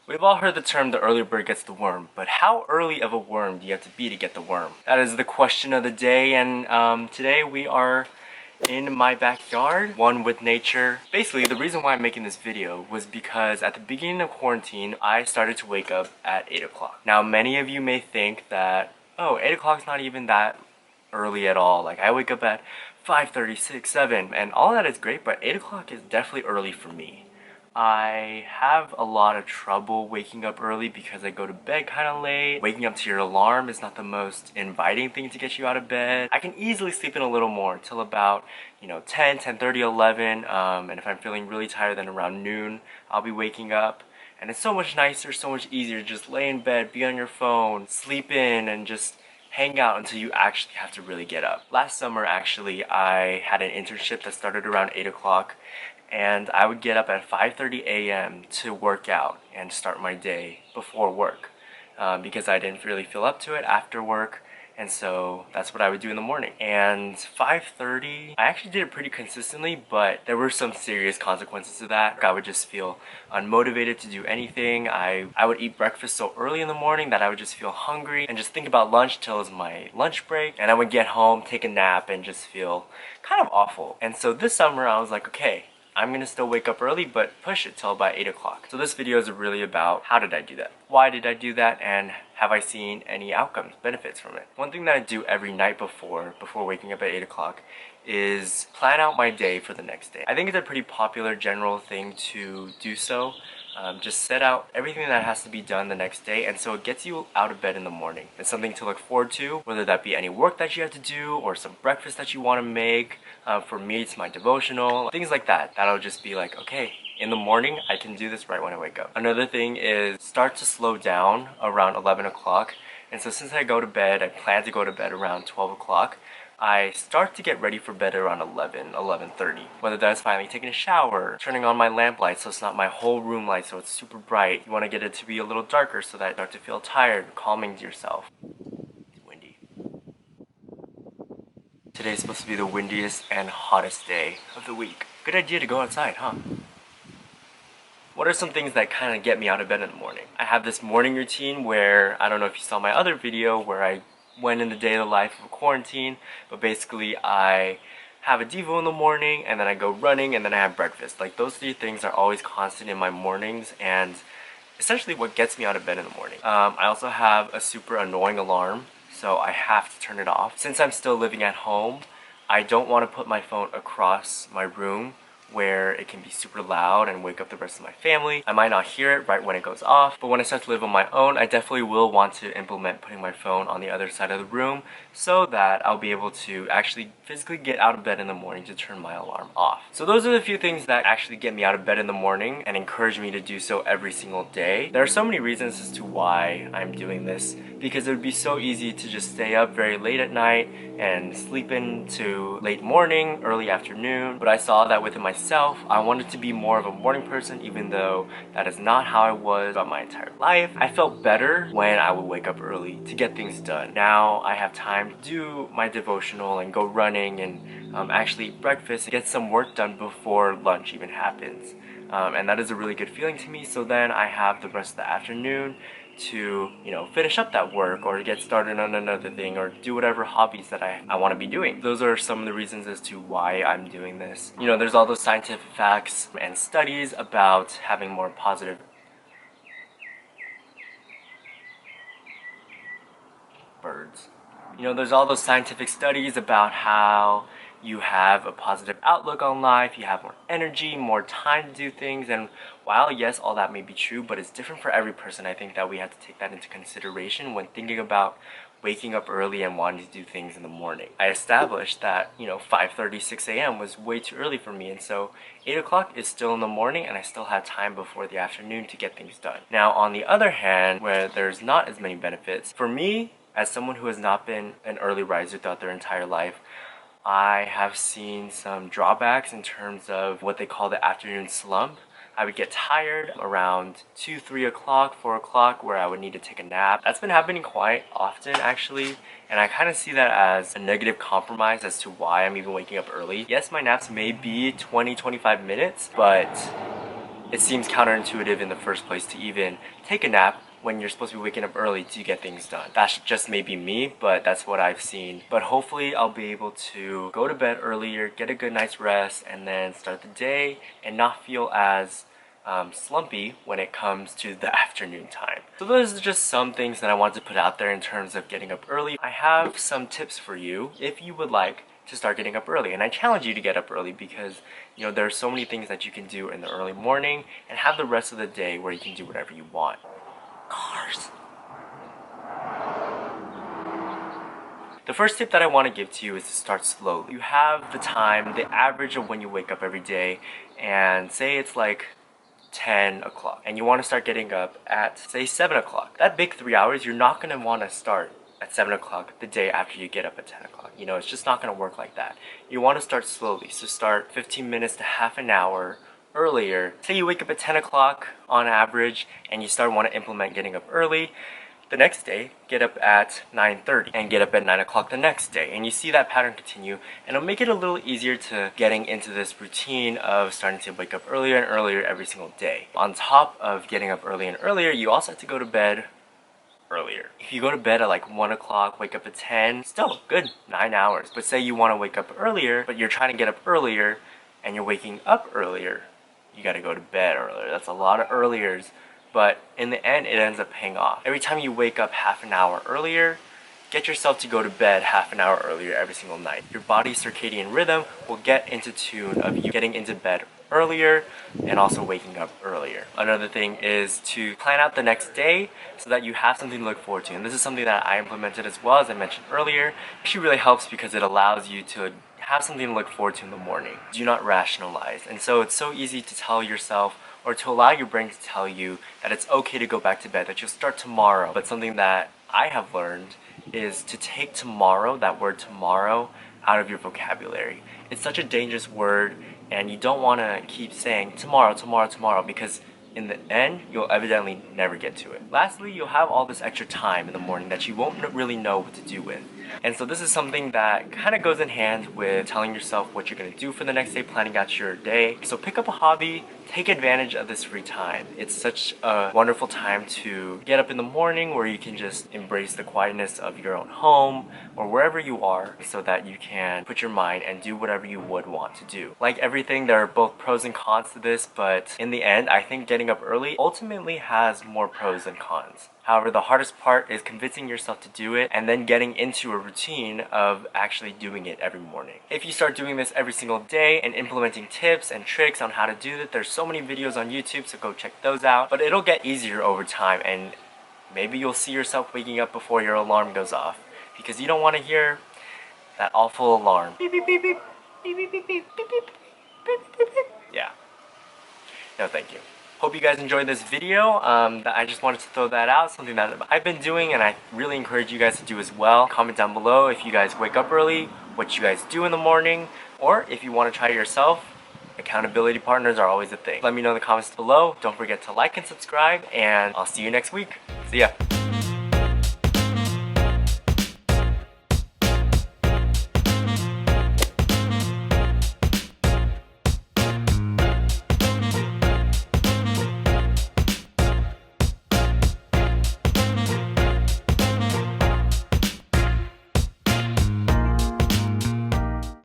We've all heard the term the early bird gets the worm, but how early of a worm do you have to be to get the worm? That is the question of the day, and today we are in my backyard, one with nature. Basically, the reason why I'm making this video was because at the beginning of quarantine, I started to wake up at 8 o'clock. Now, many of you may think that, oh, 8 o'clock's not even that early at all. Like, I wake up at 5:30, 6, 7, and all that is great, but 8 o'clock is definitely early for me. I have a lot of trouble waking up early because I go to bed kind of late. Waking up to your alarm is not the most inviting thing to get you out of bed. I can easily sleep in a little more till about, 10, 10:30, 11. And if I'm feeling really tired, then around noon, I'll be waking up. And it's so much nicer, so much easier to just lay in bed, be on your phone, sleep in, and just hang out until you actually have to really get up. Last summer, actually, I had an internship that started around 8 o'clock, and I would get up at 5:30 a.m. to work out and start my day before work because I didn't really feel up to it after work, and so that's what I would do in the morning. And 5:30, I actually did it pretty consistently, but there were some serious consequences to that. I would just feel unmotivated to do anything. I would eat breakfast so early in the morning that I would just feel hungry and just think about lunch till it was my lunch break, and I would get home, take a nap, and just feel kind of awful. And so this summer I was like, okay, I'm gonna still wake up early, but push it till about 8 o'clock. So this video is really about how did I do that? Why did I do that? And have I seen any outcomes, benefits from it? One thing that I do every night before waking up at 8 o'clock is plan out my day for the next day. I think it's a pretty popular general thing to do so. Just set out everything that has to be done the next day, and so it gets you out of bed in the morning. It's something to look forward to, whether that be any work that you have to do or some breakfast that you want to make. For me, it's my devotional, things like that. That'll just be like, okay, in the morning, I can do this right when I wake up. Another thing is start to slow down around 11 o'clock. And so since I plan to go to bed around 12 o'clock, I start to get ready for bed around 11, 11:30. Whether that's finally taking a shower, turning on my lamp light so it's not my whole room light so it's super bright. You want to get it to be a little darker so that you start to feel tired, calming to yourself. It's windy. Today's supposed to be the windiest and hottest day of the week. Good idea to go outside, huh? What are some things that kind of get me out of bed in the morning? I have this morning routine where, I don't know if you saw my other video where I went in the day of the life of quarantine, but basically I have a devo in the morning, and then I go running, and then I have breakfast. Like, those three things are always constant in my mornings, and essentially what gets me out of bed in the morning. I also have a super annoying alarm, so I have to turn it off. Since I'm still living at home, I don't want to put my phone across my room where it can be super loud and wake up the rest of my family. I might not hear it right when it goes off, but when I start to live on my own, I definitely will want to implement putting my phone on the other side of the room so that I'll be able to actually physically get out of bed in the morning to turn my alarm off. So those are the few things that actually get me out of bed in the morning and encourage me to do so every single day. There are so many reasons as to why I'm doing this, because it would be so easy to just stay up very late at night and sleep into late morning, early afternoon, but I saw that within myself, I wanted to be more of a morning person, even though that is not how I was throughout my entire life. I felt better when I would wake up early to get things done. Now I have time to do my devotional and go running and actually eat breakfast and get some work done before lunch even happens. And that is a really good feeling to me. So then I have the rest of the afternoon to, finish up that work or to get started on another thing or do whatever hobbies that I want to be doing. Those are some of the reasons as to why I'm doing this. There's all those scientific facts and studies about having more positive birds. There's all those scientific studies about how you have a positive outlook on life, you have more energy, more time to do things, and while yes, all that may be true, but it's different for every person. I think that we have to take that into consideration when thinking about waking up early and wanting to do things in the morning. I established that, 5:30, 6 a.m. was way too early for me, and so 8 o'clock is still in the morning and I still have time before the afternoon to get things done. Now, on the other hand, where there's not as many benefits, for me, as someone who has not been an early riser throughout their entire life, I have seen some drawbacks in terms of what they call the afternoon slump. I would get tired around 2, 3 o'clock, 4 o'clock, where I would need to take a nap. That's been happening quite often, actually, and I kind of see that as a negative compromise as to why I'm even waking up early. Yes, my naps may be 20, 25 minutes, but it seems counterintuitive in the first place to even take a nap when you're supposed to be waking up early to get things done. That's just maybe me, but that's what I've seen. But hopefully I'll be able to go to bed earlier, get a good night's rest, and then start the day and not feel as slumpy when it comes to the afternoon time. So those are just some things that I want to put out there in terms of getting up early. I have some tips for you if you would like to start getting up early, and I challenge you to get up early because there are so many things that you can do in the early morning and have the rest of the day where you can do whatever you want. Cars. The first tip that I want to give to you is to start slowly. You have the time, the average of when you wake up every day, and say it's like 10 o'clock and you want to start getting up at say 7 o'clock. That big 3 hours, you're not going to want to start at 7 o'clock the day after you get up at 10 o'clock. It's just not going to work like that. You want to start slowly. So start 15 minutes to half an hour earlier. Say you wake up at 10 o'clock on average and you want to implement getting up early. The next day, get up at 9:30 and get up at 9 o'clock the next day. And you see that pattern continue, and it'll make it a little easier to getting into this routine of starting to wake up earlier and earlier every single day. On top of getting up early and earlier, you also have to go to bed earlier. If you go to bed at like 1 o'clock, wake up at 10, still good, 9 hours. But say you want to wake up earlier, but you're trying to get up earlier and you're waking up earlier, you got to go to bed earlier. That's a lot of earliers. But in the end, it ends up paying off. Every time you wake up half an hour earlier, get yourself to go to bed half an hour earlier every single night. Your body's circadian rhythm will get into tune of you getting into bed earlier and also waking up earlier. Another thing is to plan out the next day so that you have something to look forward to. And this is something that I implemented as well, as I mentioned earlier. It actually really helps because it allows you to have something to look forward to in the morning. Do not rationalize. And so it's so easy to tell yourself or to allow your brain to tell you that it's okay to go back to bed, that you'll start tomorrow. But something that I have learned is to take tomorrow, that word tomorrow, out of your vocabulary. It's such a dangerous word, and you don't want to keep saying tomorrow, tomorrow, tomorrow, because in the end, you'll evidently never get to it. Lastly, you'll have all this extra time in the morning that you won't really know what to do with. And so this is something that kind of goes in hand with telling yourself what you're going to do for the next day, planning out your day. So pick up a hobby, take advantage of this free time. It's such a wonderful time to get up in the morning where you can just embrace the quietness of your own home or wherever you are so that you can put your mind and do whatever you would want to do. Like everything, there are both pros and cons to this, but in the end, I think getting up early ultimately has more pros than cons. However, the hardest part is convincing yourself to do it and then getting into a routine of actually doing it every morning. If you start doing this every single day and implementing tips and tricks on how to do it, there's so many videos on YouTube, so go check those out. But it'll get easier over time, and maybe you'll see yourself waking up before your alarm goes off because you don't want to hear that awful alarm. Beep, beep, beep, beep. Beep, beep, beep, beep, beep, beep, beep, beep, beep. Yeah. No, thank you. Hope you guys enjoyed this video. I just wanted to throw that out, something that I've been doing and I really encourage you guys to do as well. Comment down below if you guys wake up early, what you guys do in the morning, or if you want to try it yourself. Accountability partners are always a thing. Let me know in the comments below. Don't forget to like and subscribe, and I'll see you next week. See ya.